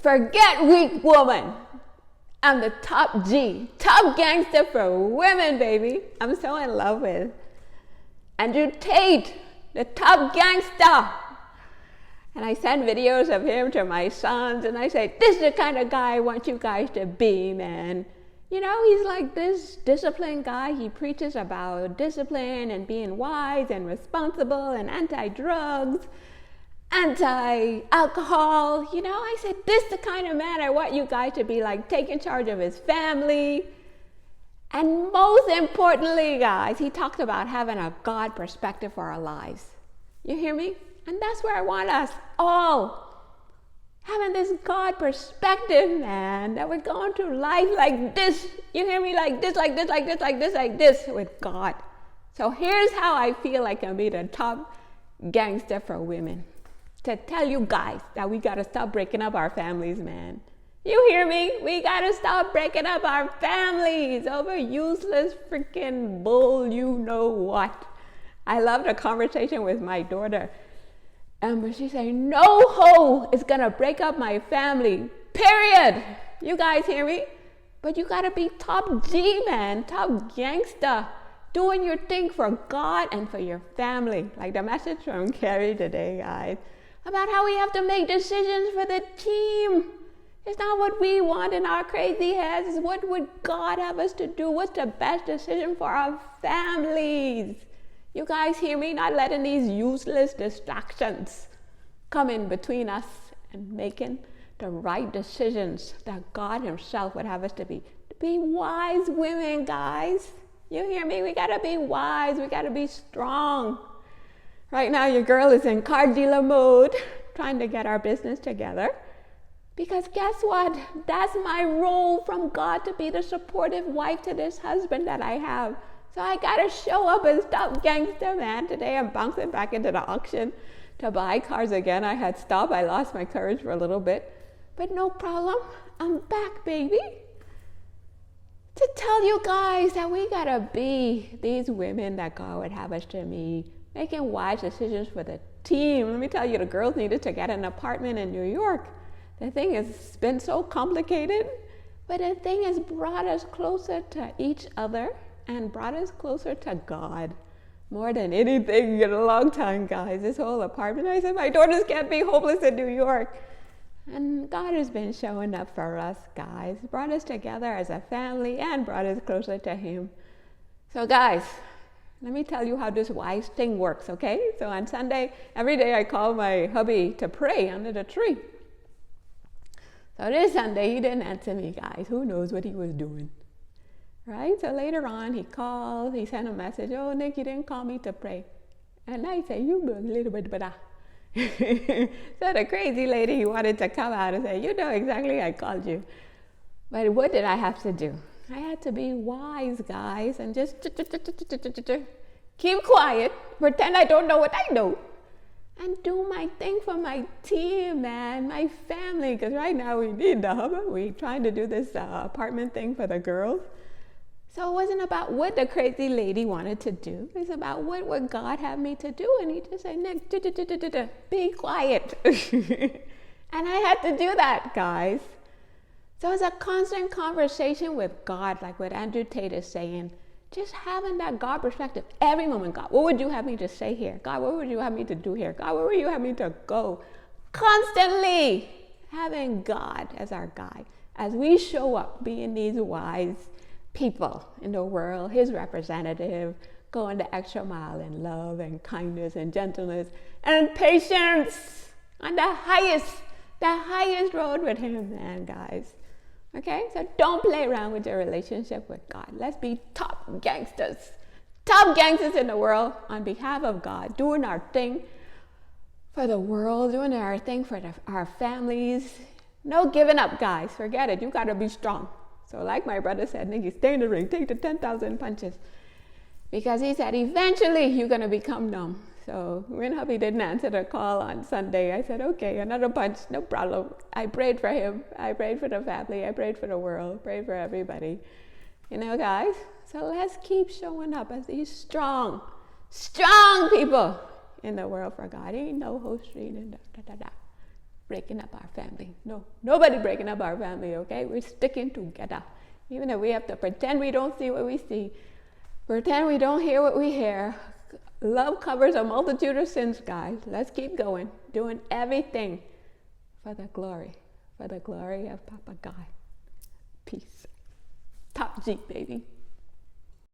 Forget weak woman. I'm the top G, top gangster for women, baby. I'm so in love with Andrew Tate, the top gangster. And I send videos of him to my sons, and I say, this is the kind of guy I want you guys to be, man. You know, he's like this disciplined guy. He preaches about discipline and being wise and responsible and anti-drugs, anti-alcohol. You know, I said, this is the kind of man I want you guys to be, like taking charge of his family. And most importantly, guys, he talked about having a God perspective for our lives. You hear me? And that's where I want us all. Having this God perspective, man, that we're going through life like this. You hear me? Like this, like this, like this, like this, like this with God. So here's how I feel I can be the top gangster for women. To tell you guys that we got to stop breaking up our families, man. You hear me? We got to stop breaking up our families over useless freaking bull, you know what. I love the conversation with my daughter. And she's saying, no hoe is going to break up my family, period. You guys hear me? But you got to be top G, man, top gangster, doing your thing for God and for your family. Like the message from Carrie today, guys, about how we have to make decisions for the team. It's not what we want in our crazy heads. It's what would God have us to do? What's the best decision for our families? You guys hear me? Not letting these useless distractions come in between us and making the right decisions that God himself would have us to be. To be wise women, guys. You hear me? We gotta be wise. We gotta be strong. Right now, your girl is in car dealer mode, trying to get our business together. Because guess what? That's my role from God, to be the supportive wife to this husband that I have. So I gotta show up as top gangster, man. Today I'm bouncing back into the auction to buy cars again. I had stopped. I lost my courage for a little bit. But no problem. I'm back, baby. To tell you guys that we gotta be these women that God would have us to be, making wise decisions for the team. Let me tell you, the girls needed to get an apartment in New York. The thing has been so complicated, but the thing has brought us closer to each other and brought us closer to God more than anything in a long time, guys. This whole apartment, I said, my daughters can't be homeless in New York. And God has been showing up for us, guys. Brought us together as a family and brought us closer to him. So guys, let me tell you how this wise thing works, okay? So on Sunday, every day I call my hubby to pray under the tree. So this Sunday, he didn't answer me, guys. Who knows what he was doing? Right? So later on, he called, he sent a message, oh, Nick, you didn't call me to pray. And I said, you do a little bit better. So the crazy lady, he wanted to come out and say, you know exactly I called you. But what did I have to do? I had to be wise, guys, and just keep quiet, pretend I don't know what I know, and do my thing for my team, man, my family. Because right now we need the hubby. We're trying to do this apartment thing for the girls. So it wasn't about what the crazy lady wanted to do. It's about what would God have me to do. And he just said, Nick, be quiet. And I had to do that, guys. So it's a constant conversation with God, like what Andrew Tate is saying. Just having that God perspective every moment. God, what would you have me to say here? God, what would you have me to do here? God, where would you have me to go? Constantly having God as our guide. As we show up being these wise people in the world, his representative, going the extra mile in love and kindness and gentleness and patience on the highest road with him, man, guys. Okay, so don't play around with your relationship with God. Let's be top gangsters in the world on behalf of God, doing our thing for the world, doing our thing for our families. No giving up, guys. Forget it. You got to be strong. So like my brother said, Nikki, stay in the ring, take the 10,000 punches. Because he said, eventually you're going to become numb. So when hubby didn't answer the call on Sunday, I said, okay, another punch, no problem. I prayed for him. I prayed for the family. I prayed for the world. Prayed for everybody. You know, guys? So let's keep showing up as these strong people in the world for God. Ain't no Ho Street and breaking up our family. No, nobody breaking up our family, okay? We're sticking together. Even if we have to pretend we don't see what we see, pretend we don't hear what we hear. Love covers a multitude of sins, guys. Let's keep going, doing everything for the glory of Papa God. Peace. Top G, baby.